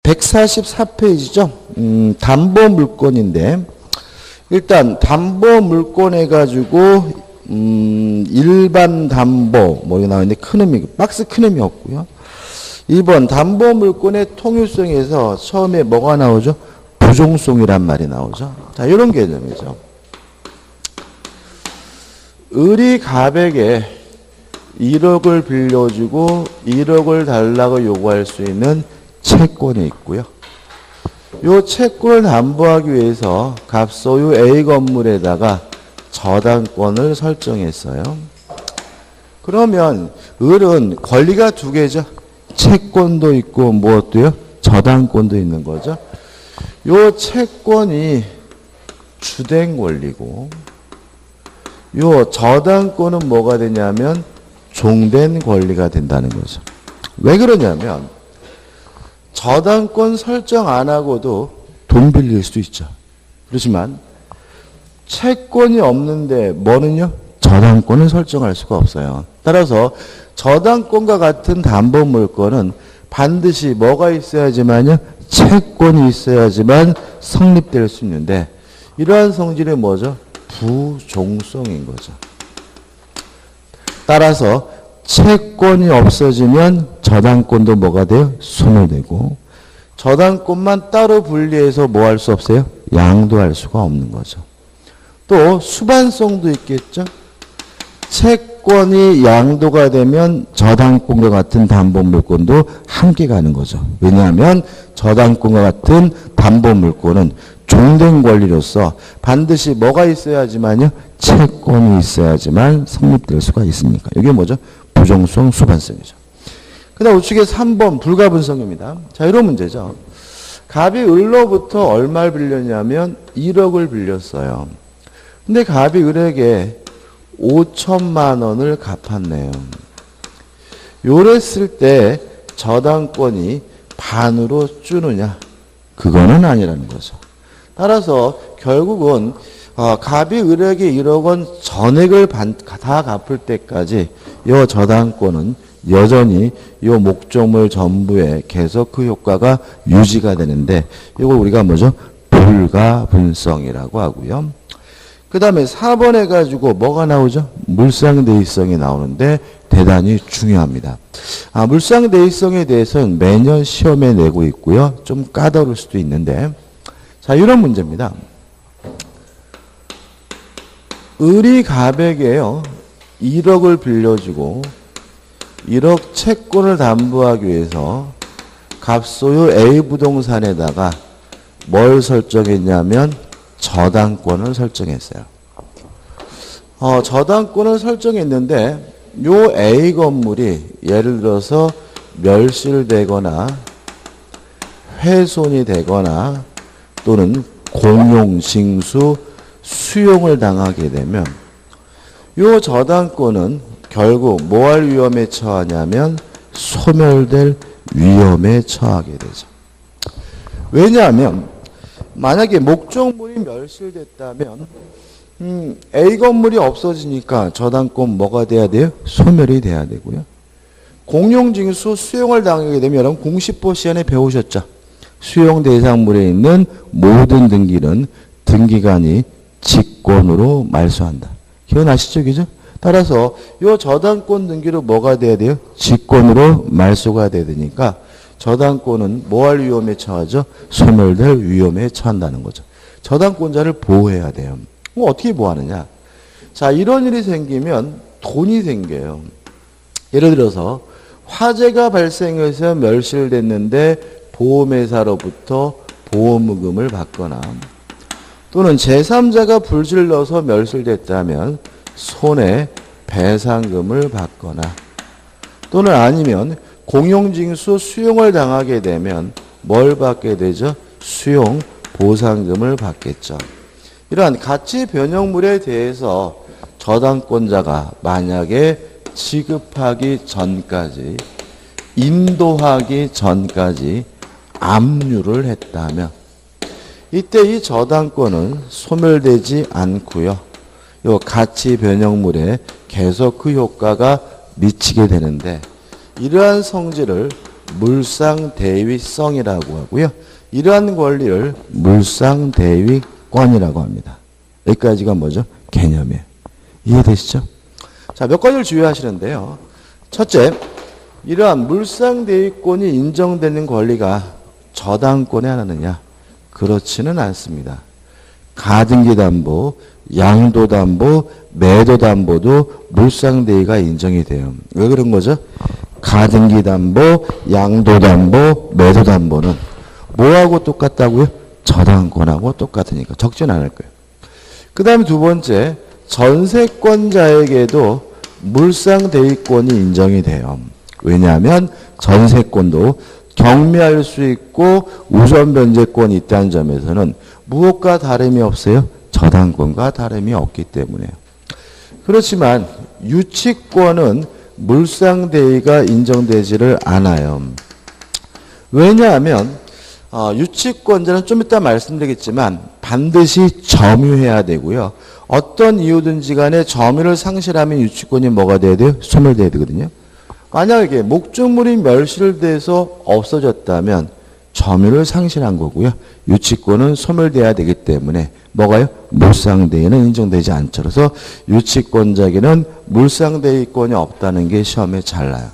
144페이지죠. 담보 물권인데 일단 담보 물권 해가지고 일반 담보 뭐 이거 나오는데 큰 의미 박스 큰 의미 없고요. 2번 담보 물권의 통일성에서 처음에 뭐가 나오죠? 부종성이란 말이 나오죠. 자, 이런 개념이죠. 을이 갑에게 1억을 빌려주고 1억을 달라고 요구할 수 있는 채권이 있고요. 이 채권을 담보하기 위해서 갑 소유 A 건물에다가 저당권을 설정했어요. 그러면 을은 권리가 두 개죠. 채권도 있고 무엇도요? 저당권도 있는 거죠. 이 채권이 주된 권리고 이 저당권은 뭐가 되냐면 종된 권리가 된다는 거죠. 왜 그러냐면 저당권 설정 안 하고도 돈 빌릴 수도 있죠. 그렇지만 채권이 없는데 뭐는요? 저당권을 설정할 수가 없어요. 따라서 저당권과 같은 담보물권은 반드시 뭐가 있어야지만요? 채권이 있어야지만 성립될 수 있는데 이러한 성질이 뭐죠? 부종성인 거죠. 따라서 채권이 없어지면 저당권도 뭐가 돼요? 소멸되고 저당권만 따로 분리해서 뭐 할 수 없어요? 양도할 수가 없는 거죠. 또 수반성도 있겠죠. 채권이 양도가 되면 저당권과 같은 담보물권도 함께 가는 거죠. 왜냐하면 저당권과 같은 담보물권은 종된 권리로서 반드시 뭐가 있어야지만요? 채권이 있어야지만 성립될 수가 있습니까? 이게 뭐죠? 부종성, 수반성이죠. 그 다음 우측에 3번 불가분성입니다. 자, 이런 문제죠. 갑이 을로부터 얼마를 빌렸냐면 1억을 빌렸어요. 근데 갑이 을에게 5천만 원을 갚았네요. 요랬을 때 저당권이 반으로 줄느냐? 그거는 아니라는 거죠. 따라서 결국은 갑이 을에게 1억 원 전액을 다 갚을 때까지 이 저당권은 여전히 이 목적물 전부에 계속 그 효과가 유지가 되는데 이걸 우리가 뭐죠? 불가분성이라고 하고요. 그 다음에 4번 해가지고 뭐가 나오죠? 물상대의성이 나오는데 대단히 중요합니다. 물상대의성에 대해서는 매년 시험에 내고 있고요. 좀 까다로울 수도 있는데 자, 이런 문제입니다. 을이 갑에게요 1억을 빌려주고 1억 채권을 담보하기 위해서 갑 소유 A 부동산에다가 뭘 설정했냐면 저당권을 설정했어요. 저당권을 설정했는데 요 A 건물이 예를 들어서 멸실되거나 훼손이 되거나 또는 공용징수 수용을 당하게 되면 요 저당권은 결국 뭐 할 위험에 처하냐면 소멸될 위험에 처하게 되죠. 왜냐하면 만약에 목적물이 멸실됐다면 A 건물이 없어지니까 저당권 뭐가 돼야 돼요? 소멸이 돼야 되고요. 공용징수 수용을 당하게 되면 여러분 공시법 시간에 배우셨죠? 수용 대상물에 있는 모든 등기는 등기관이 직권으로 말소한다. 기억나시죠? 그죠? 따라서 이 저당권 등기로 뭐가 돼야 돼요? 직권으로 말소가 돼야 되니까 저당권은 뭐 할 위험에 처하죠? 소멸될 위험에 처한다는 거죠. 저당권자를 보호해야 돼요. 그럼 어떻게 보호하느냐? 자, 이런 일이 생기면 돈이 생겨요. 예를 들어서 화재가 발생해서 멸실됐는데 보험회사로부터 보험금을 받거나 또는 제3자가 불질러서 멸실됐다면 손해배상금을 받거나 또는 아니면 공용징수 수용을 당하게 되면 뭘 받게 되죠? 수용 보상금을 받겠죠. 이러한 가치 변형물에 대해서 저당권자가 만약에 지급하기 전까지 인도하기 전까지 압류를 했다면 이때 이 저당권은 소멸되지 않고요. 이 가치 변형물에 계속 그 효과가 미치게 되는데 이러한 성질을 물상대위성이라고 하고요. 이러한 권리를 물상대위권이라고 합니다. 여기까지가 뭐죠? 개념이에요. 이해되시죠? 자, 몇 가지를 주의하시는데요. 첫째, 이러한 물상대위권이 인정되는 권리가 저당권에 하나느냐? 그렇지는 않습니다. 가등기담보, 양도담보, 매도담보도 물상대위가 인정이 돼요. 왜 그런 거죠? 가등기담보, 양도담보, 매도담보는 뭐하고 똑같다고요? 저당권하고 똑같으니까 적지는 않을 거예요. 그 다음에 두 번째, 전세권자에게도 물상대위권이 인정이 돼요. 왜냐하면 전세권도 경매할 수 있고 우선변제권이 있다는 점에서는 무엇과 다름이 없어요? 저당권과 다름이 없기 때문에요. 그렇지만 유치권은 물상대위가 인정되지를 않아요. 왜냐하면 유치권자는 좀 이따 말씀드리겠지만 반드시 점유해야 되고요. 어떤 이유든지 간에 점유를 상실하면 유치권이 뭐가 돼야 돼요? 소멸돼야 되거든요. 만약에 목적물이 멸실돼서 없어졌다면 점유를 상실한 거고요. 유치권은 소멸돼야 되기 때문에 뭐가요? 물상대위는 인정되지 않죠. 그래서 유치권자에게는 물상대위권이 없다는 게 시험에 잘 나요.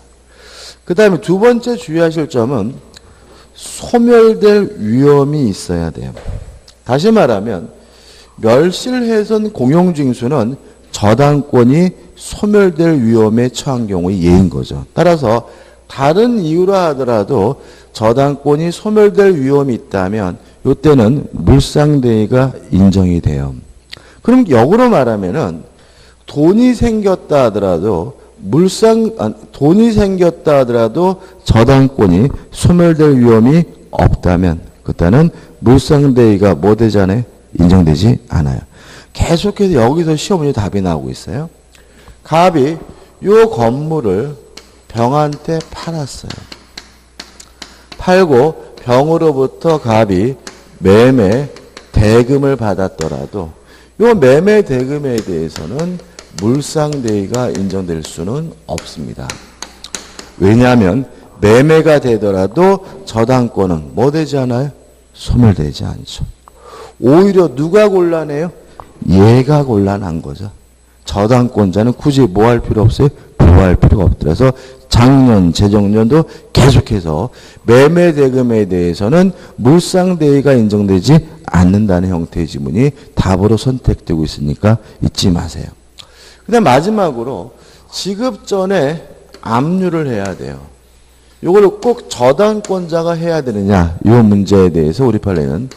그 다음에 두 번째 주의하실 점은 소멸될 위험이 있어야 돼요. 다시 말하면 멸실훼손 공용징수는 저당권이 소멸될 위험에 처한 경우의 예인 거죠. 따라서 다른 이유로 하더라도 저당권이 소멸될 위험이 있다면 이때는 물상대위가 인정이 돼요. 그럼 역으로 말하면은 돈이 생겼다 하더라도 저당권이 소멸될 위험이 없다면 그때는 물상대위가 뭐 되잖아요? 인정되지 않아요. 계속해서 여기서 시험 문제 답이 나오고 있어요. 갑이 요 건물을 병한테 팔았어요. 팔고 병으로부터 갑이 매매 대금을 받았더라도 요 매매 대금에 대해서는 물상대위가 인정될 수는 없습니다. 왜냐하면 매매가 되더라도 저당권은 뭐 되지 않아요? 소멸되지 않죠. 오히려 누가 곤란해요? 얘가 곤란한 거죠. 저당권자는 굳이 뭐 할 필요 없어요? 보호할 필요가 없더라서 작년, 재정년도 계속해서 매매 대금에 대해서는 물상대위가 인정되지 않는다는 형태의 지문이 답으로 선택되고 있으니까 잊지 마세요. 그 다음 마지막으로 지급 전에 압류를 해야 돼요. 이걸 꼭 저당권자가 해야 되느냐 이 문제에 대해서 우리 판례는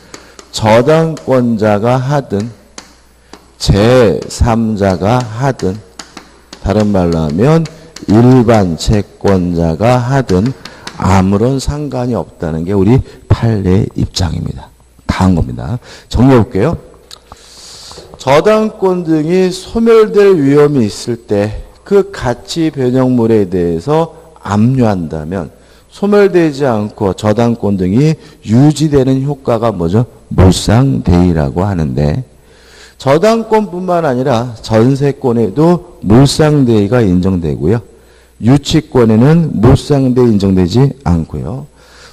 저당권자가 하든 제3자가 하든 다른 말로 하면 일반 채권자가 하든 아무런 상관이 없다는 게 우리 판례의 입장입니다. 다 한 겁니다. 정리해 볼게요. 저당권 등이 소멸될 위험이 있을 때 그 가치 변형물에 대해서 압류한다면 소멸되지 않고 저당권 등이 유지되는 효과가 뭐죠? 물상대위라고 하는데 저당권뿐만 아니라 전세권에도 물상대위가 인정되고요. 유치권에는 물상대위 인정되지 않고요.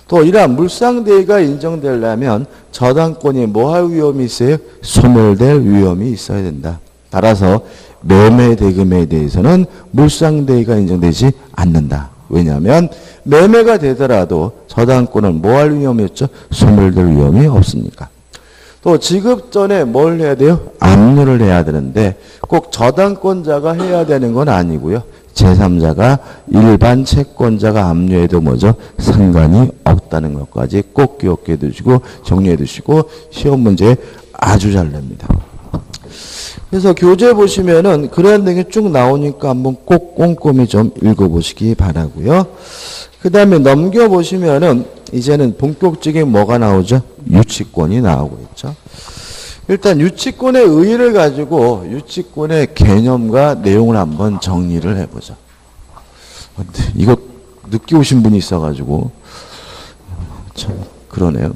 또 이러한 물상대위가 인정되려면 저당권이 뭐 할 위험이 있어요? 소멸될 위험이 있어야 된다. 따라서 매매 대금에 대해서는 물상대위가 인정되지 않는다. 왜냐하면 매매가 되더라도 저당권은 뭐 할 위험이 없죠? 소멸될 위험이 없으니까. 또 지급 전에 뭘 해야 돼요? 압류를 해야 되는데 꼭 저당권자가 해야 되는 건 아니고요. 제3자가 일반 채권자가 압류해도 뭐죠? 상관이 없다는 것까지 꼭 기억해 두시고 정리해 두시고 시험 문제 아주 잘 냅니다. 그래서 교재 보시면은 그런 내용이 쭉 나오니까 한번 꼭 꼼꼼히 좀 읽어보시기 바라고요. 그 다음에 넘겨보시면은 이제는 본격적인 뭐가 나오죠? 유치권이 나오고 있죠. 일단 유치권의 의의를 가지고 유치권의 개념과 내용을 한번 정리를 해보죠. 이거 늦게 오신 분이 있어가지고 참 그러네요.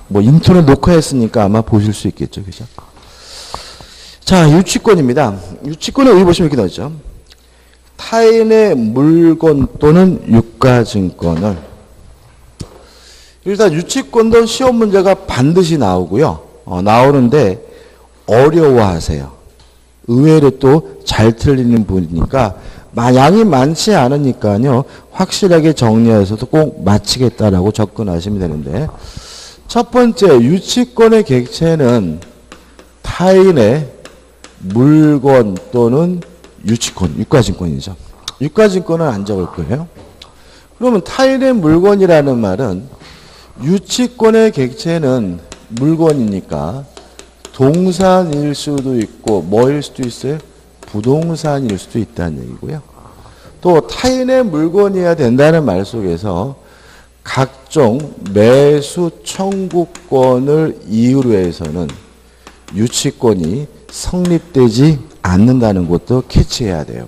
뭐 인터넷 녹화했으니까 아마 보실 수 있겠죠, 그죠? 자, 유치권입니다. 유치권의 의의 보시면 이렇게 나오죠. 타인의 물건 또는 유가증권을 일단 유치권도 시험 문제가 반드시 나오고요. 나오는데 어려워하세요. 의외로 또 잘 틀리는 분이니까 양이 많지 않으니까요. 확실하게 정리해서도 꼭 맞히겠다라고 접근하시면 되는데 첫 번째 유치권의 객체는 타인의 물건 또는 유치권, 유가증권이죠. 유가증권은 안 적을 거예요. 그러면 타인의 물건이라는 말은 유치권의 객체는 물건이니까 동산일 수도 있고 뭐일 수도 있어요? 부동산일 수도 있다는 얘기고요. 또 타인의 물건이어야 된다는 말 속에서 각종 매수 청구권을 이유로 해서는 유치권이 성립되지 않는다는 것도 캐치해야 돼요.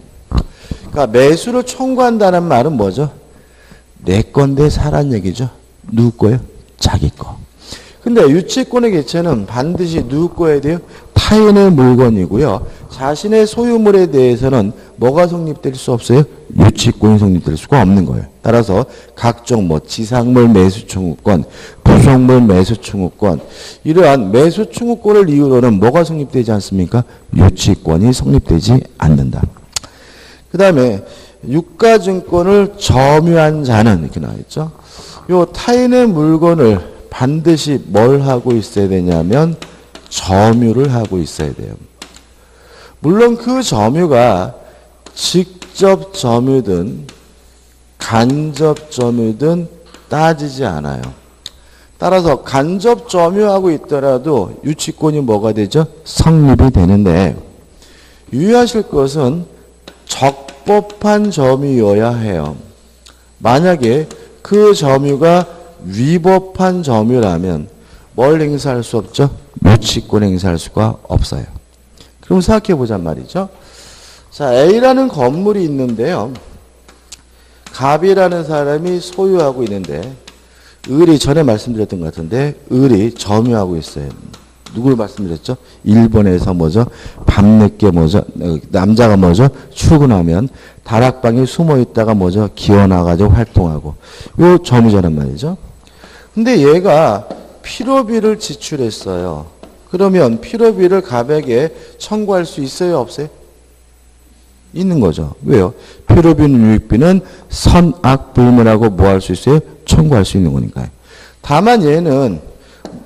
그러니까 매수를 청구한다는 말은 뭐죠? 내 건데 사란 얘기죠. 누구 거예요? 자기 거. 근데 유치권의 개체는 반드시 누구 거에 대해요? 타인의 물건이고요. 자신의 소유물에 대해서는 뭐가 성립될 수 없어요? 유치권이 성립될 수가 없는 거예요. 따라서 각종 지상물 매수 청구권, 부속물 매수 청구권 이러한 매수 청구권을 이유로는 뭐가 성립되지 않습니까? 유치권이 성립되지 않는다. 그 다음에 유가증권을 점유한 자는 이렇게 나와있죠. 요 타인의 물건을 반드시 뭘 하고 있어야 되냐면 점유를 하고 있어야 돼요. 물론 그 점유가 직접 점유든 간접 점유든 따지지 않아요. 따라서 간접 점유하고 있더라도 유치권이 뭐가 되죠? 성립이 되는데 유의하실 것은 적법한 점유여야 해요. 만약에 그 점유가 위법한 점유라면 뭘 행사할 수 없죠? 유치권 행사할 수가 없어요. 그럼 생각해 보잔 말이죠. 자, A라는 건물이 있는데요. 갑이라는 사람이 소유하고 있는데 을이 전에 말씀드렸던 것 같은데 을이 점유하고 있어요. 누구를 말씀드렸죠? 일본에서 밤늦게 남자가 출근하면 다락방에 숨어 있다가 기어나가지고 활동하고 요 점유자란 말이죠. 근데 얘가 필요비를 지출했어요. 그러면 필요비를 갑에게 청구할 수 있어요? 없어요? 있는 거죠. 왜요? 필요비는 유익비는 선악불문하고 뭐 할 수 있어요? 청구할 수 있는 거니까요. 다만 얘는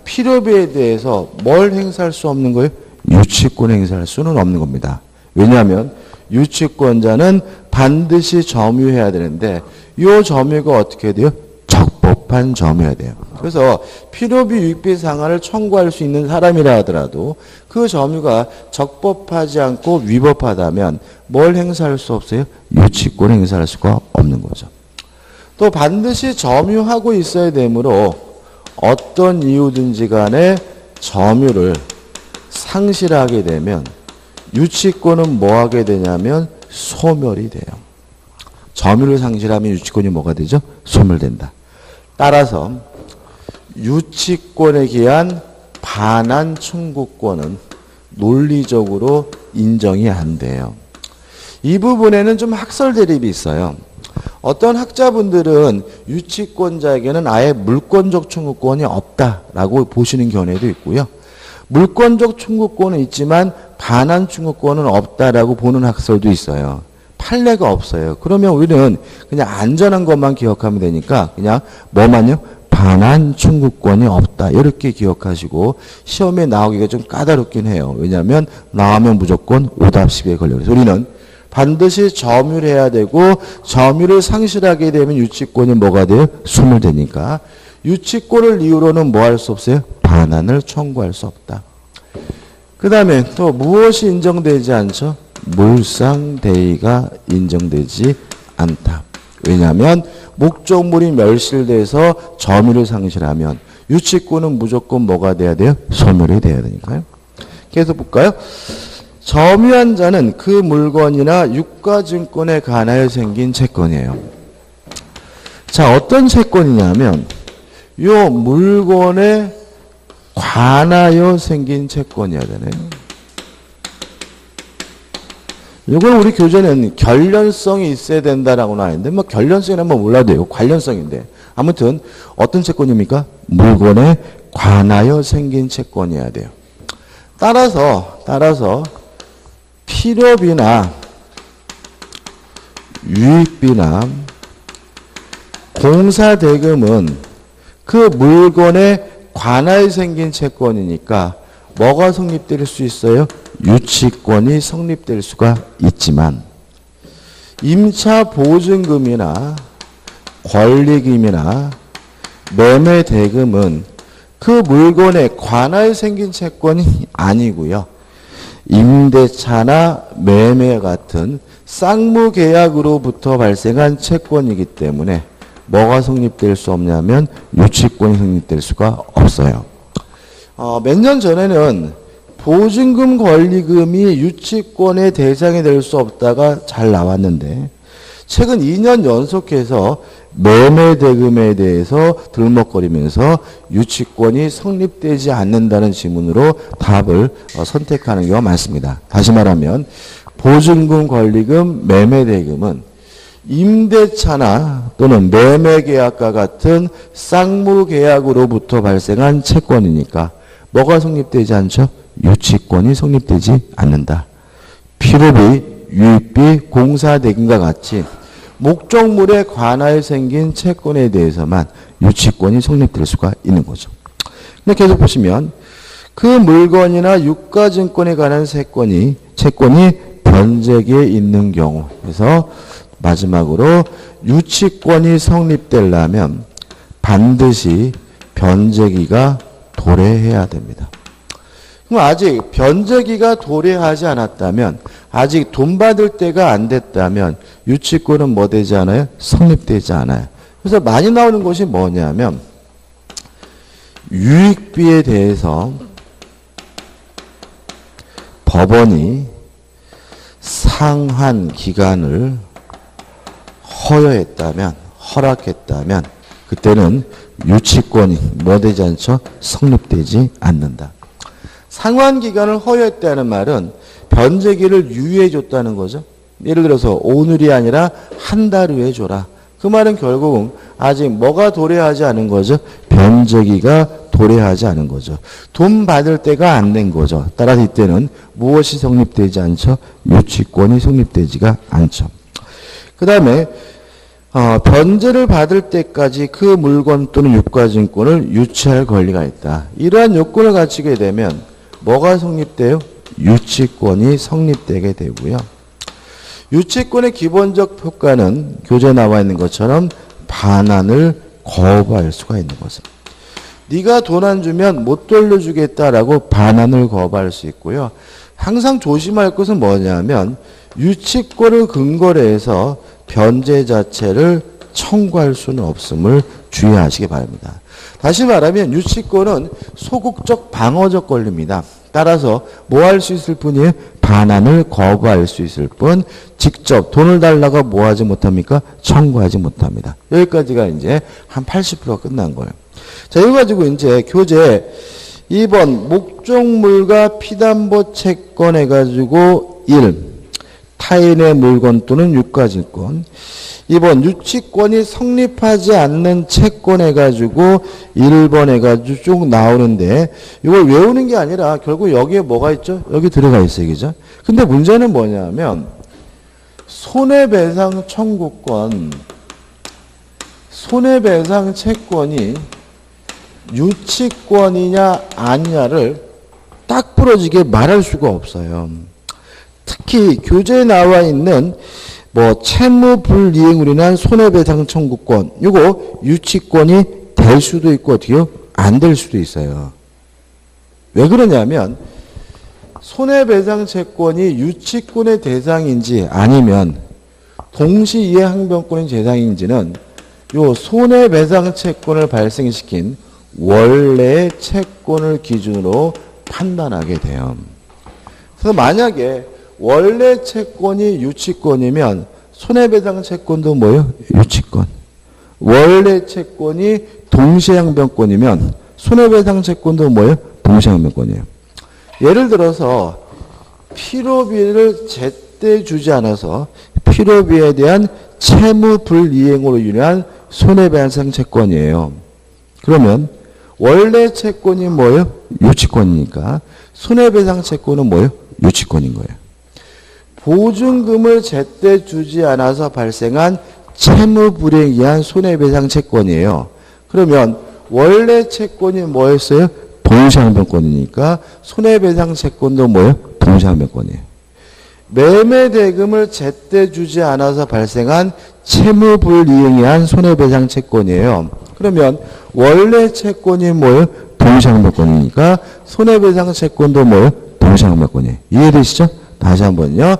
필요비에 대해서 뭘 행사할 수 없는 거예요? 유치권 행사할 수는 없는 겁니다. 왜냐하면 유치권자는 반드시 점유해야 되는데 이 점유가 어떻게 돼요? 적법한 점유해야 돼요. 그래서 필요비 유익비 상한을 청구할 수 있는 사람이라 하더라도 그 점유가 적법하지 않고 위법하다면 뭘 행사할 수 없어요? 유치권 행사할 수가 없는 거죠. 또 반드시 점유하고 있어야 되므로 어떤 이유든지 간에 점유를 상실하게 되면 유치권은 뭐 하게 되냐면 소멸이 돼요. 점유를 상실하면 유치권이 뭐가 되죠? 소멸된다. 따라서 유치권에 기한 반환 청구권은 논리적으로 인정이 안 돼요. 이 부분에는 좀 학설 대립이 있어요. 어떤 학자분들은 유치권자에게는 아예 물권적 청구권이 없다라고 보시는 견해도 있고요. 물권적 청구권은 있지만 반환 청구권은 없다라고 보는 학설도 있어요. 판례가 없어요. 그러면 우리는 그냥 안전한 것만 기억하면 되니까 그냥 뭐만요? 반환 청구권이 없다. 이렇게 기억하시고 시험에 나오기가 좀 까다롭긴 해요. 왜냐하면 나오면 무조건 오답 시비에 걸려요. 그래서 우리는 반드시 점유를 해야 되고 점유를 상실하게 되면 유치권이 뭐가 돼요? 소멸되니까 유치권을 이유로는 뭐 할 수 없어요? 반환을 청구할 수 없다. 그 다음에 또 무엇이 인정되지 않죠? 물상대의가 인정되지 않다. 왜냐하면 목적물이 멸실돼서 점유를 상실하면 유치권은 무조건 뭐가 돼야 돼요? 소멸이 돼야 되니까요. 계속 볼까요? 점유한 자는 그 물건이나 유가증권에 관하여 생긴 채권이에요. 자, 어떤 채권이냐면 이 물건에 관하여 생긴 채권이어야 되네요. 이건 우리 교재는 결련성이 있어야 된다라고 나왔는데, 뭐 결련성이란 뭐 몰라도 돼요. 관련성인데. 아무튼 어떤 채권입니까? 물건에 관하여 생긴 채권이어야 돼요. 따라서 필요비나 유익비나 공사대금은 그 물건에 관하여 생긴 채권이니까 뭐가 성립될 수 있어요? 유치권이 성립될 수가 있지만 임차 보증금이나 권리금이나 매매대금은 그 물건에 관하여 생긴 채권이 아니고요. 임대차나 매매 같은 쌍무계약으로부터 발생한 채권이기 때문에 뭐가 성립될 수 없냐면 유치권이 성립될 수가 없어요. 몇 년 전에는 보증금 권리금이 유치권의 대상이 될 수 없다가 잘 나왔는데 최근 2년 연속해서 매매대금에 대해서 들먹거리면서 유치권이 성립되지 않는다는 지문으로 답을 선택하는 경우가 많습니다. 다시 말하면 보증금, 권리금, 매매대금은 임대차나 또는 매매계약과 같은 쌍무계약으로부터 발생한 채권이니까 뭐가 성립되지 않죠? 유치권이 성립되지 않는다. 필요비, 유익비, 공사대금과 같이 목적물에 관하여 생긴 채권에 대해서만 유치권이 성립될 수가 있는 거죠. 근데 계속 보시면 그 물건이나 유가증권에 관한 채권이 변제기에 있는 경우, 그래서 마지막으로 유치권이 성립되려면 반드시 변제기가 도래해야 됩니다. 그럼 아직 변제기가 도래하지 않았다면, 아직 돈 받을 때가 안 됐다면 유치권은 뭐 되지 않아요? 성립되지 않아요. 그래서 많이 나오는 것이 뭐냐면 유익비에 대해서 법원이 상한 기간을 허락했다면 그때는 유치권이 뭐 되지 않죠? 성립되지 않는다. 상환 기간을 허용했다는 말은 변제기를 유예해 줬다는 거죠. 예를 들어서 오늘이 아니라 한 달 후에 줘라. 그 말은 결국은 아직 뭐가 도래하지 않은 거죠? 변제기가 도래하지 않은 거죠. 돈 받을 때가 안 된 거죠. 따라서 이때는 무엇이 성립되지 않죠? 유치권이 성립되지가 않죠. 그 다음에 변제를 받을 때까지 그 물건 또는 유가증권을 유치할 권리가 있다. 이러한 요건을 갖추게 되면 뭐가 성립돼요? 유치권이 성립되게 되고요. 유치권의 기본적 효과는 교재에 나와 있는 것처럼 반환을 거부할 수가 있는 거죠. 네가 돈 안 주면 못 돌려주겠다라고 반환을 거부할 수 있고요. 항상 조심할 것은 뭐냐면 유치권을 근거로 해서 변제 자체를 청구할 수는 없음을 주의하시기 바랍니다. 다시 말하면 유치권은 소극적 방어적 권리입니다. 따라서 뭐 할 수 있을 뿐이에요? 반환을 거부할 수 있을 뿐 직접 돈을 달라고 뭐 하지 못합니까? 청구하지 못합니다. 여기까지가 이제 한 80%가 끝난 거예요. 자, 이거 가지고 이제 교재 2번 목적물과 피담보 채권 해가지고 1. 타인의 물건 또는 유가증권. 2번 유치권이 성립하지 않는 채권 해가지고 1번 해가지고 쭉 나오는데 이걸 외우는 게 아니라 결국 여기에 뭐가 있죠? 여기 들어가 있어요. 그죠? 근데 문제는 뭐냐면 손해배상 청구권, 손해배상 채권이 유치권이냐 아니냐를 딱 부러지게 말할 수가 없어요. 특히 교재에 나와 있는 뭐 채무 불이행으로 인한 손해배상 청구권, 이거 유치권이 될 수도 있고 어떻게요? 안 될 수도 있어요. 왜 그러냐면 손해배상 채권이 유치권의 대상인지 아니면 동시이해항변권의 대상인지는 요 손해배상 채권을 발생시킨 원래의 채권을 기준으로 판단하게 돼요. 그래서 만약에 원래 채권이 유치권이면 손해배상 채권도 뭐예요? 유치권. 원래 채권이 동시항변권이면 손해배상 채권도 뭐예요? 동시항변권이에요. 예를 들어서 필요비를 제때 주지 않아서 필요비에 대한 채무 불이행으로 인한 손해배상 채권이에요. 그러면 원래 채권이 뭐예요? 유치권이니까 손해배상 채권은 뭐예요? 유치권인 거예요. 보증금을 제때 주지 않아서 발생한 채무 불이행에 의한 손해배상 채권이에요. 그러면 원래 채권이 뭐였어요? 동시항변권이니까 손해배상 채권도 뭐예요? 동시항변권이에요. 매매대금을 제때 주지 않아서 발생한 채무불이행에 의한 손해배상 채권이에요. 그러면 원래 채권이 뭐예요? 동시항변권이니까 손해배상 채권도 뭐예요? 동시항변권이에요. 이해되시죠? 다시 한번요.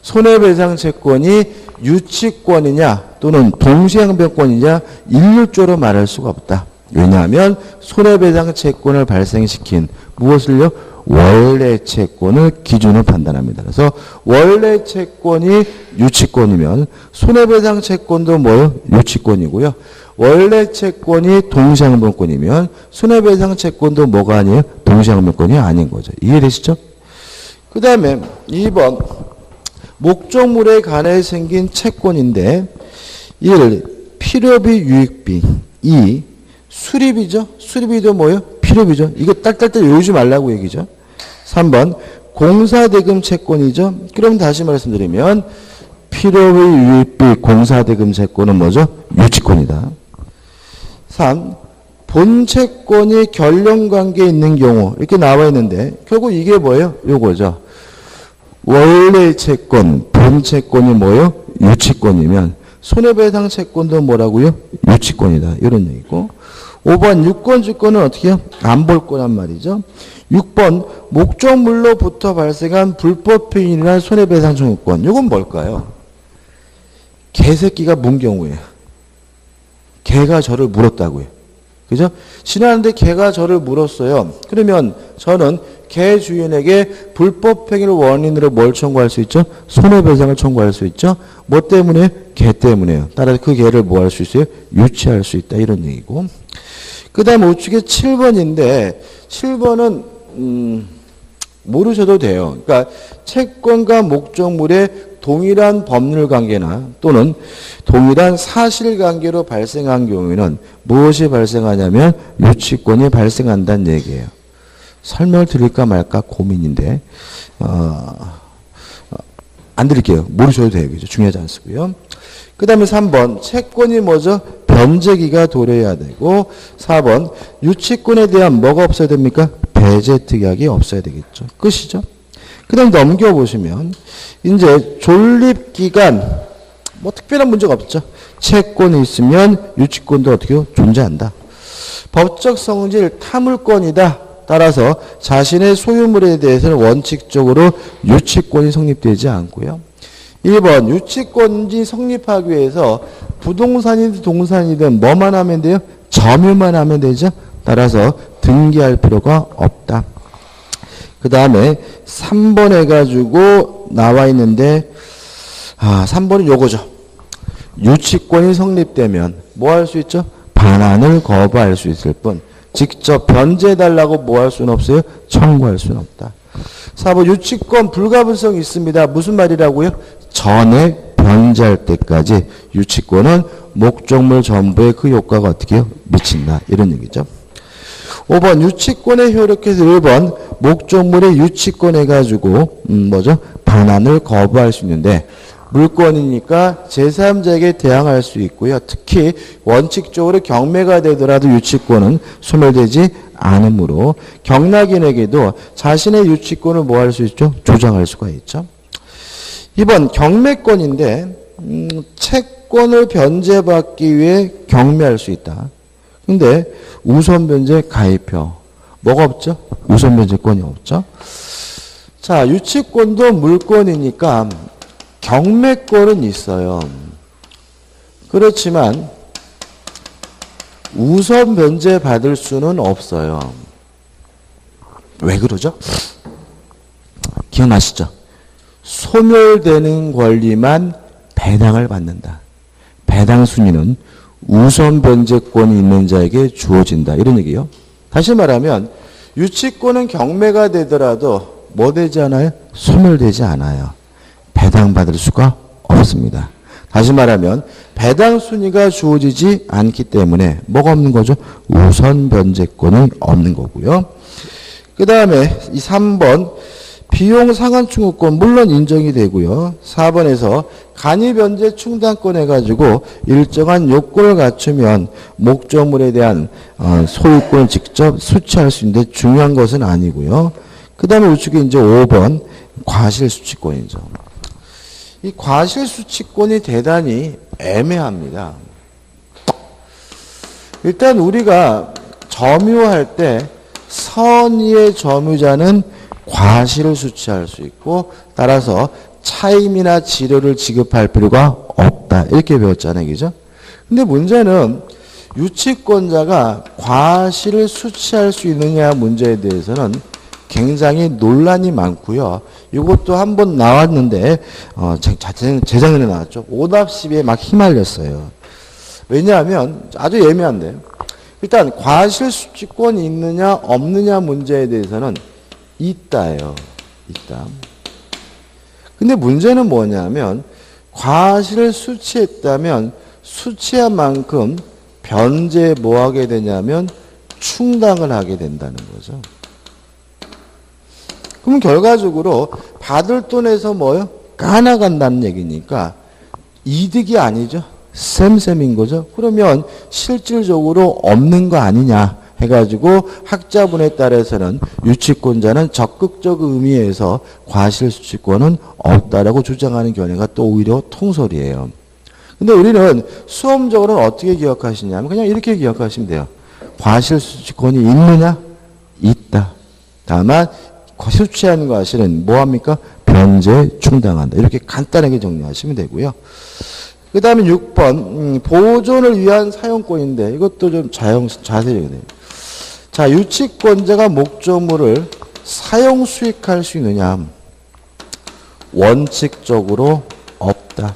손해배상 채권이 유치권이냐 또는 동시항변권이냐 일률적으로 말할 수가 없다. 왜냐하면 손해배상 채권을 발생시킨 무엇을요? 원래 채권을 기준으로 판단합니다. 그래서 원래 채권이 유치권이면 손해배상 채권도 뭐요? 유치권이고요. 원래 채권이 동시항변권이면 손해배상 채권도 뭐가 아니에요? 동시항변권이 아닌 거죠. 이해되시죠? 그 다음에 2번 목적물에 관해 생긴 채권인데 1. 필요비 유익비 2. 수리비죠. 수리비도 뭐예요? 필요비죠. 이거 딸딸딸 외우지 말라고 얘기죠. 3번 공사대금 채권이죠. 그럼 다시 말씀드리면 필요비 유익비 공사대금 채권은 뭐죠? 유치권이다. 3. 본채권이 결령관계에 있는 경우 이렇게 나와 있는데 결국 이게 뭐예요? 요거죠. 원래 채권, 본채권이 뭐예요? 유치권이면 손해배상 채권도 뭐라고요? 유치권이다. 이런 얘기고 5번 유권주권은 어떻게 해요? 안 볼 거란 말이죠. 6번 목적물로부터 발생한 불법행위나 손해배상 청구권. 이건 뭘까요? 개새끼가 문 경우에 개가 저를 물었다고요. 그죠? 지나는데 개가 저를 물었어요. 그러면 저는 개 주인에게 불법행위를 원인으로 뭘 청구할 수 있죠? 손해배상을 청구할 수 있죠? 뭐 때문에? 개 때문에요. 따라서 그 개를 뭐 할 수 있어요? 유치할 수 있다. 이런 얘기고. 그 다음 우측에 7번인데 7번은 모르셔도 돼요. 그러니까 채권과 목적물의 동일한 법률관계나 또는 동일한 사실관계로 발생한 경우에는 무엇이 발생하냐면 유치권이 발생한다는 얘기예요. 설명을 드릴까 말까 고민인데 안 드릴게요. 모르셔도 돼요. 그죠? 중요하지 않습고요. 그 다음에 3번 채권이 뭐죠? 변제기가 도래해야 되고 4번 유치권에 대한 뭐가 없어야 됩니까? 배제특약이 없어야 되겠죠. 끝이죠. 그 다음 넘겨보시면 이제 존립기간 뭐 특별한 문제가 없죠. 채권이 있으면 유치권도 어떻게 존재한다. 법적 성질 탐물권이다. 따라서 자신의 소유물에 대해서는 원칙적으로 유치권이 성립되지 않고요. 1번 유치권이 성립하기 위해서 부동산이든 동산이든 뭐만 하면 돼요? 점유만 하면 되죠. 따라서 등기할 필요가 없다. 그 다음에 3번 해가지고 나와 있는데 3번은 요거죠. 유치권이 성립되면 뭐 할 수 있죠? 반환을 거부할 수 있을 뿐 직접 변제해달라고 뭐 할 수는 없어요? 청구할 수는 없다. 4번 유치권 불가분성이 있습니다. 무슨 말이라고요? 전액 변제할 때까지 유치권은 목적물 전부에 그 효과가 어떻게 해요? 미친다. 이런 얘기죠. 5번 유치권에 효력해서 1번 목적물의 유치권 해가지고 뭐죠? 반환을 거부할 수 있는데 물권이니까 제3자에게 대항할 수 있고요. 특히 원칙적으로 경매가 되더라도 유치권은 소멸되지 않으므로 경락인에게도 자신의 유치권을 뭐 할 수 있죠? 조장할 수가 있죠. 2번 경매권인데 채권을 변제받기 위해 경매할 수 있다. 근데 우선변제 가입표 뭐가 없죠? 우선변제권이 없죠. 자, 유치권도 물권이니까 경매권은 있어요. 그렇지만 우선 변제 받을 수는 없어요. 왜 그러죠? 기억나시죠? 소멸되는 권리만 배당을 받는다. 배당 순위는 우선 변제권이 있는 자에게 주어진다. 이런 얘기예요. 다시 말하면 유치권은 경매가 되더라도 뭐 되지 않아요? 소멸되지 않아요. 배당받을 수가 없습니다. 다시 말하면 배당 순위가 주어지지 않기 때문에 뭐가 없는 거죠? 우선 변제권이 없는 거고요. 그 다음에 이 3번 비용 상한 충구권 물론 인정이 되고요. 4번에서 간이 변제 충당권 해가지고 일정한 요건을 갖추면 목적물에 대한 소유권을 직접 수취할 수 있는데 중요한 것은 아니고요. 그 다음에 우측에 이제 5번 과실수취권이죠. 이 과실수취권이 대단히 애매합니다. 일단 우리가 점유할 때 선의의 점유자는 과실을 수취할 수 있고 따라서 차임이나 지료를 지급할 필요가 없다. 이렇게 배웠잖아요. 그죠? 근데 문제는 유치권자가 과실을 수취할 수 있느냐 문제에 대해서는 굉장히 논란이 많고요. 이것도 한번 나왔는데 재작년에 나왔죠. 오답 시비에 막 휘말렸어요. 왜냐하면 아주 예매한데 일단 과실수취권이 있느냐 없느냐 문제에 대해서는 있다예요. 있다. 근데 문제는 뭐냐면 과실을 수취했다면 수취한 만큼 변제 뭐 하게 되냐면 충당을 하게 된다는 거죠. 그럼 결과적으로 받을 돈에서 뭐요? 까나간다는 얘기니까 이득이 아니죠. 쌤쌤인 거죠. 그러면 실질적으로 없는 거 아니냐 해가지고 학자분에 따라서는 유치권자는 적극적 의미에서 과실수취권은 없다라고 주장하는 견해가 또 오히려 통설이에요. 근데 우리는 수험적으로는 어떻게 기억하시냐면 그냥 이렇게 기억하시면 돼요. 과실수취권이 있느냐? 있다. 다만 수취하는 과실은 뭐합니까? 변제 충당한다. 이렇게 간단하게 정리하시면 되고요. 그 다음에 6번 보존을 위한 사용권인데 이것도 좀 자세히 해야 돼요. 자, 유치권자가 목적물을 사용 수익할 수 있느냐? 원칙적으로 없다.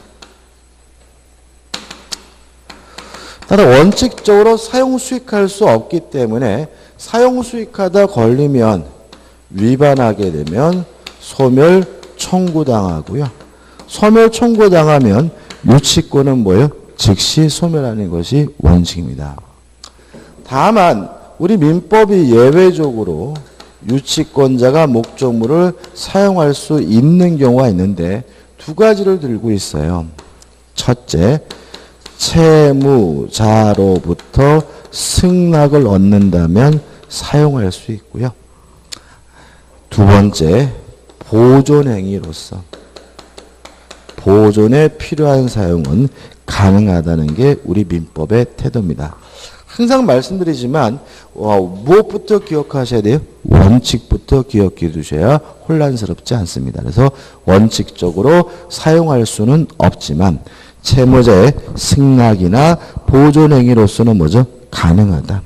따라 원칙적으로 사용 수익할 수 없기 때문에 사용 수익하다 걸리면 위반하게 되면 소멸 청구당하고요. 소멸 청구당하면 유치권은 뭐예요? 즉시 소멸하는 것이 원칙입니다. 다만 우리 민법이 예외적으로 유치권자가 목적물을 사용할 수 있는 경우가 있는데 두 가지를 들고 있어요. 첫째, 채무자로부터 승낙을 얻는다면 사용할 수 있고요. 두 번째, 보존행위로서 보존에 필요한 사용은 가능하다는 게 우리 민법의 태도입니다. 항상 말씀드리지만 무엇부터 기억하셔야 돼요? 원칙부터 기억해 두셔야 혼란스럽지 않습니다. 그래서 원칙적으로 사용할 수는 없지만 채무자의 승낙이나 보존행위로서는 뭐죠? 가능하다.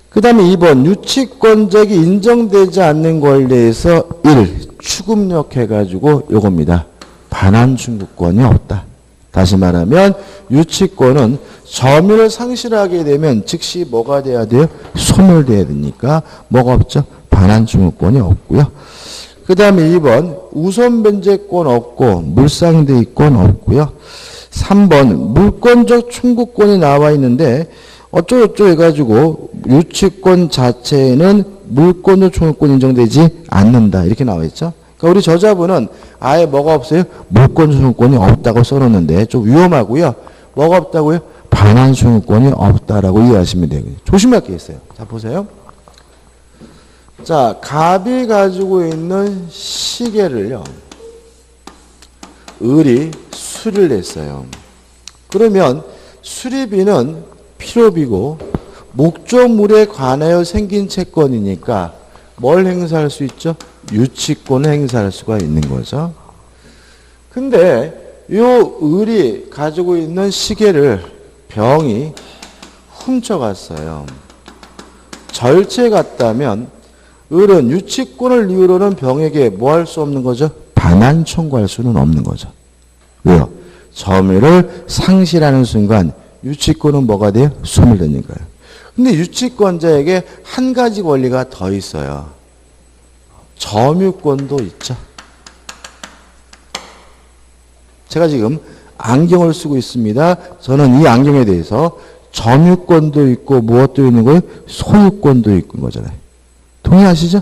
그 다음에 2번 유치권자에게 인정되지 않는 권리에서 1. 추금력 해가지고 요겁니다. 반환충구권이 없다. 다시 말하면 유치권은 점유를 상실하게 되면 즉시 뭐가 돼야 돼요? 소멸돼야 되니까 뭐가 없죠? 반환충구권이 없고요. 그 다음에 2번 우선변제권 없고 물상대위권 없고요. 3번 물권적 충구권이 나와 있는데 어쩌고저쩌고 해가지고 유치권 자체에는 물권적 충구권 인정되지 않는다. 이렇게 나와 있죠. 그러니까 우리 저자분은 아예 뭐가 없어요? 물권적 충구권이 없다고 써놓는데 좀 위험하고요. 뭐가 없다고요? 반환 충구권이 없다라고 이해하시면 되거든요. 조심할 게 있어요. 자, 보세요. 자, 갑이 가지고 있는 시계를요. 을이 수리를 했어요. 그러면 수리비는 필요비고 목적물에 관하여 생긴 채권이니까 뭘 행사할 수 있죠? 유치권을 행사할 수가 있는 거죠. 근데 요 을이 가지고 있는 시계를 병이 훔쳐갔어요. 절체 같다면 을은 유치권을 이유로는 병에게 뭐 할 수 없는 거죠? 반환 청구할 수는 없는 거죠. 왜요? 점유를 상실하는 순간 유치권은 뭐가 돼요? 소멸되니까요. 근데 유치권자에게 한 가지 권리가 더 있어요. 점유권도 있죠. 제가 지금 안경을 쓰고 있습니다. 저는 이 안경에 대해서 점유권도 있고 무엇도 있는 거예요? 소유권도 있는 거잖아요. 동의하시죠?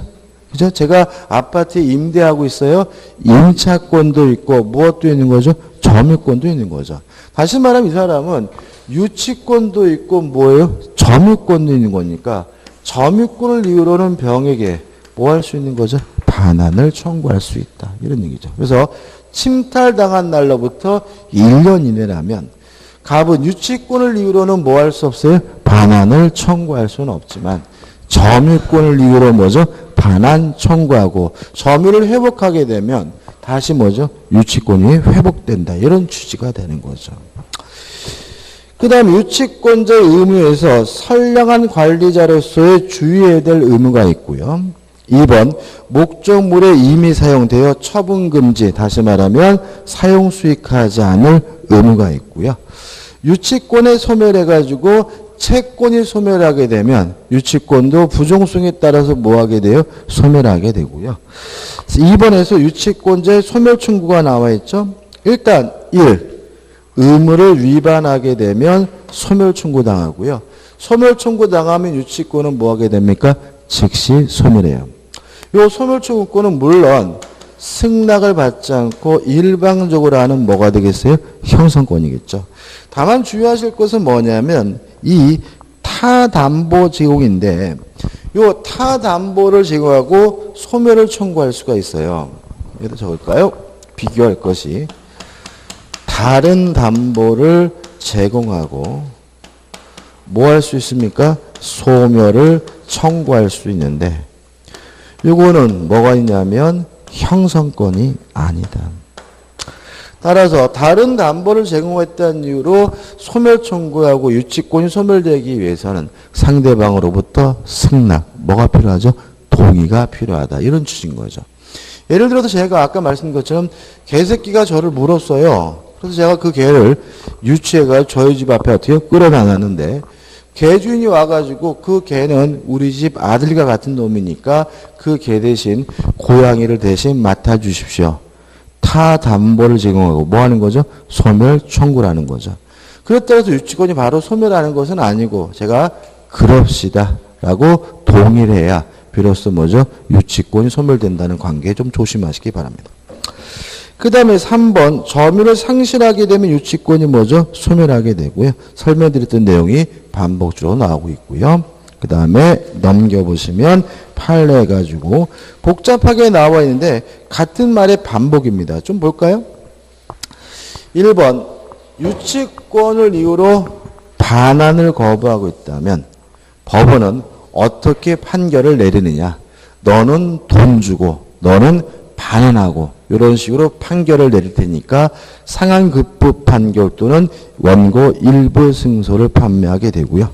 그죠? 제가 아파트에 임대하고 있어요. 임차권도 있고 무엇도 있는 거죠? 점유권도 있는 거죠. 다시 말하면 이 사람은 유치권도 있고 뭐예요? 점유권도 있는 거니까 점유권을 이유로는 병에게 뭐 할 수 있는 거죠? 반환을 청구할 수 있다. 이런 얘기죠. 그래서 침탈당한 날로부터 1년 이내라면 갑은 유치권을 이유로는 뭐 할 수 없어요? 반환을 청구할 수는 없지만 점유권을 이유로 뭐죠? 반환 청구하고 점유를 회복하게 되면 다시 뭐죠? 유치권이 회복된다. 이런 취지가 되는 거죠. 그 다음 유치권자의 의무에서 선량한 관리자로서의 주의해야 될 의무가 있고요. 2번 목적물에 이미 사용되어 처분금지, 다시 말하면 사용 수익하지 않을 의무가 있고요. 유치권에 소멸해가지고 채권이 소멸하게 되면 유치권도 부종성에 따라서 뭐하게 돼요? 소멸하게 되고요. 2번에서 유치권자의 소멸 청구가 나와 있죠. 일단 1. 의무를 위반하게 되면 소멸 청구당하고요. 소멸 청구당하면 유치권은 뭐하게 됩니까? 즉시 소멸해요. 이 소멸 청구권은 물론 승낙을 받지 않고 일방적으로 하는 뭐가 되겠어요? 형성권이겠죠. 다만 주의하실 것은 뭐냐면 이 타담보 제공인데 이 타담보를 제공하고 소멸을 청구할 수가 있어요. 여기다 적을까요? 비교할 것이 다른 담보를 제공하고 뭐 할 수 있습니까? 소멸을 청구할 수 있는데 요거는 뭐가 있냐면 형성권이 아니다. 따라서 다른 담보를 제공했다는 이유로 소멸 청구하고 유치권이 소멸되기 위해서는 상대방으로부터 승낙, 뭐가 필요하죠? 동의가 필요하다. 이런 취지인 거죠. 예를 들어서 제가 아까 말씀드린 것처럼 개새끼가 저를 물었어요. 그래서 제가 그 개를 유치해가 저희 집 앞에 어떻게 끌어다녔는데 개 주인이 와가지고 그 개는 우리 집 아들과 같은 놈이니까 그 개 대신 고양이를 대신 맡아주십시오. 타담보를 제공하고 뭐 하는 거죠? 소멸 청구라는 거죠. 그렇다고 해서 유치권이 바로 소멸하는 것은 아니고 제가 그럽시다 라고 동의를 해야 비로소 뭐죠? 유치권이 소멸된다는 관계에 좀 조심하시기 바랍니다. 그 다음에 3번 점유를 상실하게 되면 유치권이 뭐죠? 소멸하게 되고요. 설명드렸던 내용이 반복적으로 나오고 있고요. 그 다음에 넘겨보시면 판례 가지고 복잡하게 나와 있는데 같은 말의 반복입니다. 좀 볼까요? 1번 유치권을 이유로 반환을 거부하고 있다면 법원은 어떻게 판결을 내리느냐. 너는 돈 주고 너는 반환하고 이런 식으로 판결을 내릴 테니까 상한급부 판결 또는 원고 일부 승소를 판매하게 되고요.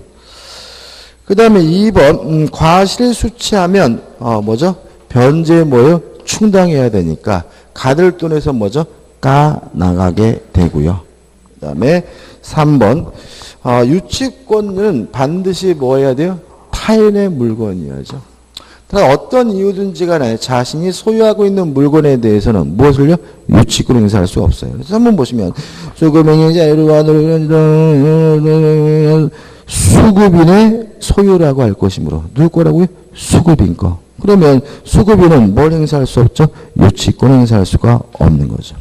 그 다음에 2번 과실 수치하면 뭐죠? 변제 뭐요? 충당해야 되니까 가들돈에서 뭐죠? 까 나가게 되고요. 그 다음에 3번 유치권은 반드시 뭐 해야 돼요? 타인의 물건이어야죠. 어떤 이유든지 간에 자신이 소유하고 있는 물건에 대해서는 무엇을요? 유치권 행사할 수 없어요. 그래서 한번 보시면 수급인의 소유라고 할 것이므로 누구 거라고요? 수급인 거. 그러면 수급인은 뭘 행사할 수 없죠? 유치권 행사할 수가 없는 거죠.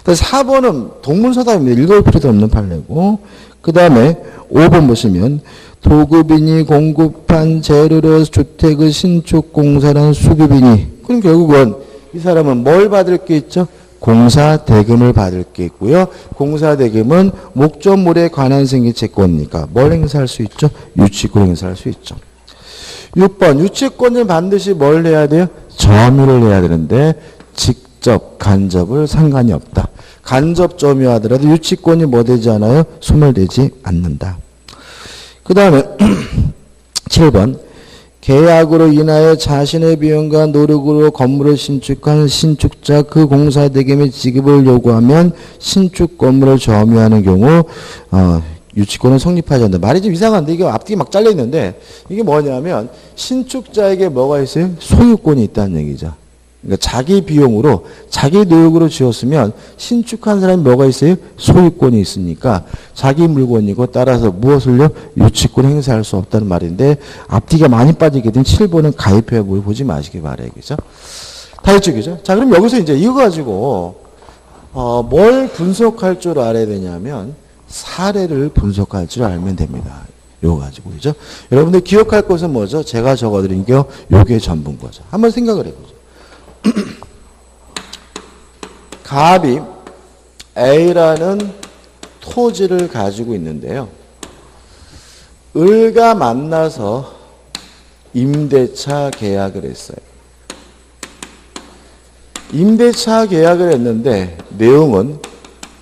그래서 4번은 동문서답입니다. 읽을 필요도 없는 판례고 그 다음에 5번 보시면 도급인이 공급한 재료로 주택의 신축 공사란 수급인이 그럼 결국은 이 사람은 뭘 받을 게 있죠? 공사 대금을 받을 게 있고요. 공사 대금은 목적물에 관한 생긴 채권이니까 뭘 행사할 수 있죠? 유치권 행사할 수 있죠. 6번 유치권은 반드시 뭘 해야 돼요? 점유를 해야 되는데 직접 간접을 상관이 없다. 간접 점유하더라도 유치권이 뭐 되지 않아요? 소멸되지 않는다. 그 다음에 7번 계약으로 인하여 자신의 비용과 노력으로 건물을 신축한 신축자 그 공사 대금의 지급을 요구하면 신축 건물을 점유하는 경우 유치권은 성립하지 않는다. 말이 좀 이상한데 이게 앞뒤 막 잘려 있는데 이게 뭐냐면 신축자에게 뭐가 있어요? 소유권이 있다는 얘기죠. 그러니까 자기 비용으로 자기 노력으로 지었으면 신축한 사람이 뭐가 있어요? 소유권이 있으니까 자기 물건이고 따라서 무엇을요? 유치권 행사할 수 없다는 말인데 앞뒤가 많이 빠지게 된 7번은 가입회부를 보지 마시기 바라요. 그죠? 다 했죠, 그죠? 자, 그럼 여기서 이제 이거 가지고 뭘 분석할 줄 알아야 되냐면 사례를 분석할 줄 알면 됩니다. 요거 가지고, 그죠? 여러분들 기억할 것은 뭐죠? 제가 적어드린 게 요게 전부인 거죠. 한번 생각을 해보죠. 갑이 A라는 토지를 가지고 있는데요. 을과 만나서 임대차 계약을 했어요. 임대차 계약을 했는데 내용은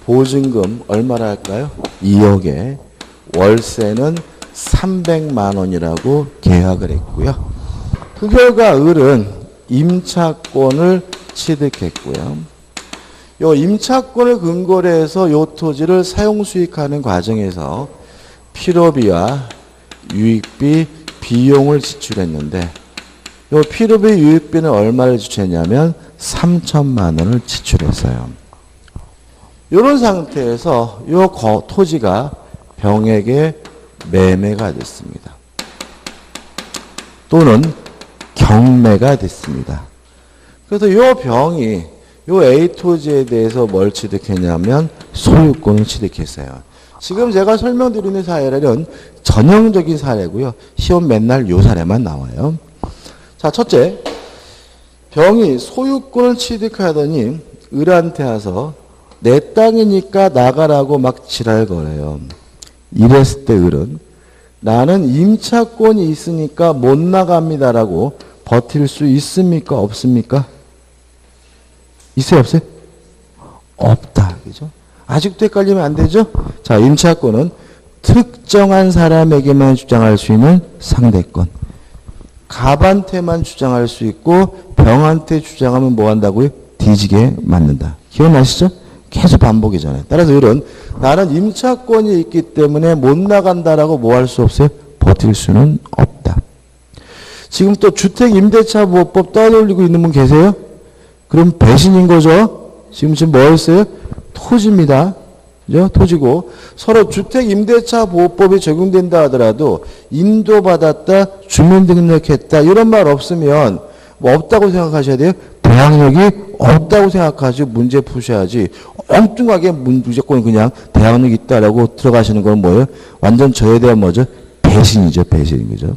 보증금 얼마나 할까요? 2억에 월세는 300만 원이라고 계약을 했고요. 그 결과 을은 임차권을 취득했고요. 요 임차권을 근거로 해서 요 토지를 사용 수익하는 과정에서 필요비와 유익비, 비용을 지출했는데 요 필요비, 유익비는 얼마를 지출했냐면 3천만 원을 지출했어요. 이런 상태에서 요 토지가 병에게 매매가 됐습니다. 또는 경매가 됐습니다. 그래서 요 병이 요 A 토지에 대해서 뭘 취득했냐면 소유권을 취득했어요. 지금 제가 설명드리는 사례는 전형적인 사례고요. 시험 맨날 요 사례만 나와요. 자, 첫째, 병이 소유권을 취득하더니 을한테 와서 내 땅이니까 나가라고 막 지랄거려요. 이랬을 때 을은 나는 임차권이 있으니까 못 나갑니다라고 버틸 수 있습니까? 없습니까? 있어요? 없어요? 없다. 그죠? 아직도 헷갈리면 안 되죠? 자, 임차권은 특정한 사람에게만 주장할 수 있는 상대권. 갑한테만 주장할 수 있고 병한테 주장하면 뭐 한다고요? 뒤지게 맞는다. 기억나시죠? 계속 반복이잖아요. 따라서 을은 나는 임차권이 있기 때문에 못 나간다라고 뭐 할 수 없어요? 버틸 수는 없다. 지금 또 주택임대차보호법 떠올리고 있는 분 계세요? 그럼 배신인 거죠? 지금 뭐 했어요? 토지입니다. 그죠? 토지고 서로 주택임대차보호법이 적용된다 하더라도 인도받았다, 주민등록했다 이런 말 없으면 뭐 없다고 생각하셔야 돼요? 대항력이 없다고 생각하시고 문제 푸셔야지 엉뚱하게 무조건 그냥 대항력이 있다라고 들어가시는 건 뭐예요? 완전 저에 대한 뭐죠? 배신이죠. 배신인 거죠.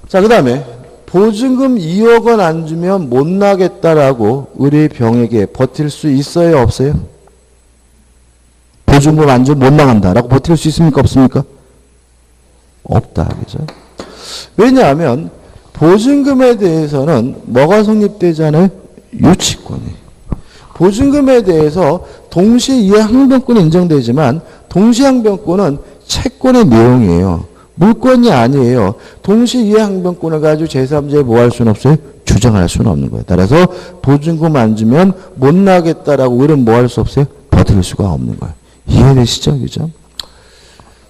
자, 그 다음에 보증금 2억 원 안 주면 못 나겠다라고 을의 병에게 버틸 수 있어요? 없어요? 보증금 안 주면 못 나간다라고 버틸 수 있습니까? 없습니까? 없다. 그죠? 왜냐하면 보증금에 대해서는 뭐가 성립되잖아요? 유치권이. 보증금에 대해서 동시이해항변권이 인정되지만 동시항변권은 채권의 내용이에요. 물권이 아니에요. 동시이해항변권을 가지고 제3자에 뭐 할 수는 없어요? 주장할 수는 없는 거예요. 따라서 보증금 안 주면 못 나겠다라고 을은 뭐 할 수 없어요? 버틸 수가 없는 거예요. 이해되시죠? 그죠?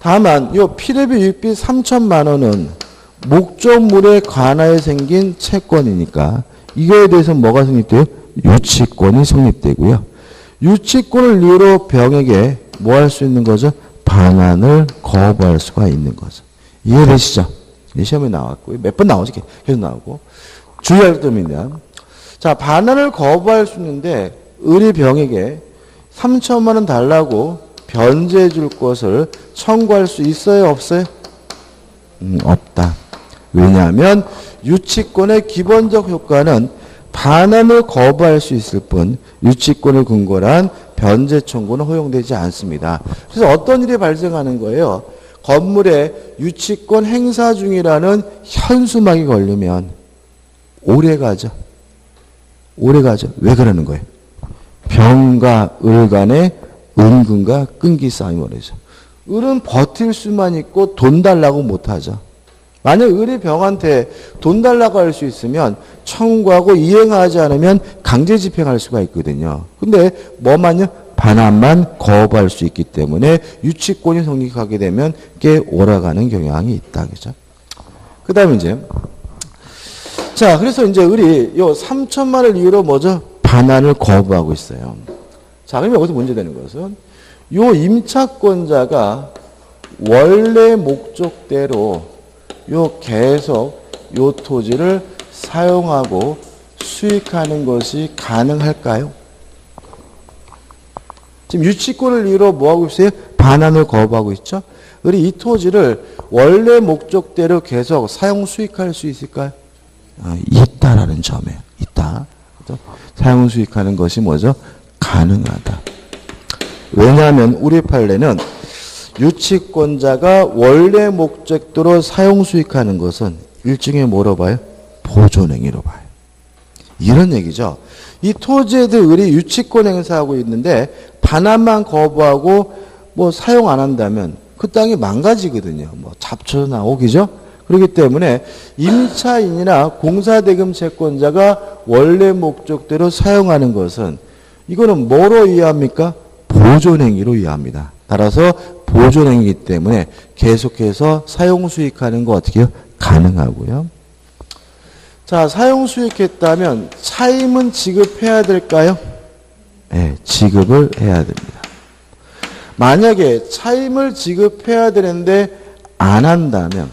다만 이 필요비 유익비 3천만 원은 목적물에 관하여 생긴 채권이니까 이거에 대해서 뭐가 성립돼요? 유치권이 성립되고요. 유치권을 이유로 병에게 뭐 할 수 있는 거죠? 반환을 거부할 수가 있는 거죠. 이해되시죠? 시험에 나왔고요. 몇 번 나오지? 계속 나오고. 주의할 점입니다. 자, 반환을 거부할 수 있는데 을이 병에게 3천만 원 달라고 변제해 줄 것을 청구할 수 있어요? 없어요? 없다. 왜냐하면 유치권의 기본적 효과는 반환을 거부할 수 있을 뿐 유치권을 근거로 한 변제 청구는 허용되지 않습니다. 그래서 어떤 일이 발생하는 거예요? 건물에 유치권 행사 중이라는 현수막이 걸리면 오래 가죠. 오래 가죠. 왜 그러는 거예요? 병과 을 간의 은근과 끈기 싸움이 벌어져. 을은 버틸 수만 있고 돈 달라고 못하죠. 만약 을이 병한테 돈 달라고 할 수 있으면 청구하고 이행하지 않으면 강제 집행할 수가 있거든요. 근데 뭐만요? 반환만 거부할 수 있기 때문에 유치권이 성립하게 되면 꽤 오래가는 경향이 있다. 그죠? 그 다음에 이제 자, 그래서 이제 우리 요 3천만 원을 이유로 뭐죠? 반환을 거부하고 있어요. 자, 그러면 여기서 문제되는 것은 요 임차권자가 원래 목적대로 요 계속 요 토지를 사용하고 수익하는 것이 가능할까요? 지금 유치권을 이유로 뭐하고 있어요? 반환을 거부하고 있죠? 우리 이 토지를 원래 목적대로 계속 사용 수익할 수 있을까요? 있다라는 점이에요. 있다. 사용 수익하는 것이 뭐죠? 가능하다. 왜냐하면 우리 판례는 유치권자가 원래 목적대로 사용 수익하는 것은 일종의 뭐로 봐요? 보존행위로 봐요. 이런 얘기죠. 이 토지에 대해 우리 유치권 행사하고 있는데 반환만 거부하고 뭐 사용 안 한다면 그 땅이 망가지거든요. 뭐 잡초 나오기죠. 그렇기 때문에 임차인이나 공사대금 채권자가 원래 목적대로 사용하는 것은 이거는 뭐로 이해합니까? 보존행위로 이해합니다. 따라서 보존행위이기 때문에 계속해서 사용 수익하는 거 어떻게 해요? 가능하고요. 자, 사용 수익했다면 차임은 지급해야 될까요? 네, 지급을 해야 됩니다. 만약에 차임을 지급해야 되는데 안 한다면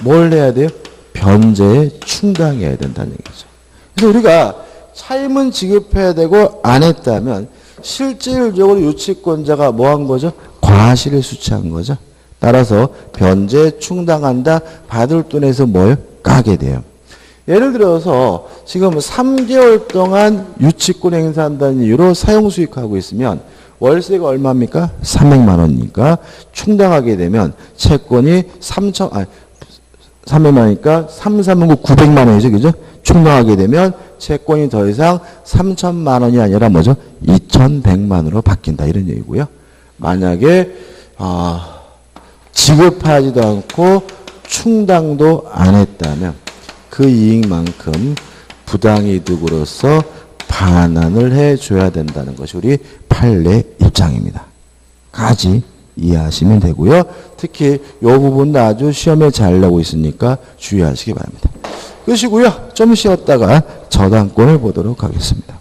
뭘 해야 돼요? 변제에 충당해야 된다는 얘기죠. 그래서 우리가 차임은 지급해야 되고 안 했다면 실질적으로 유치권자가 뭐 한 거죠? 과실을 수취한 거죠. 따라서 변제에 충당한다. 받을 돈에서 뭘 까게 돼요. 예를 들어서 지금 3개월 동안 유치권 행사한다는 이유로 사용 수익하고 있으면 월세가 얼마입니까? 300만 원이니까 충당하게 되면 채권이 300만 원이니까 3,300만 900만 원이죠. 그죠? 충당하게 되면 채권이 더 이상 3,000만 원이 아니라 뭐죠? 2,100만 원으로 바뀐다. 이런 얘기고요. 만약에 지급하지도 않고 충당도 안 했다면 그 이익만큼 부당이득으로서 반환을 해줘야 된다는 것이 우리 판례 입장입니다. 까지 이해하시면 되고요. 특히 이 부분도 아주 시험에 잘 나오고 있으니까 주의하시기 바랍니다. 끝이고요. 좀 쉬었다가 저당권을 보도록 하겠습니다.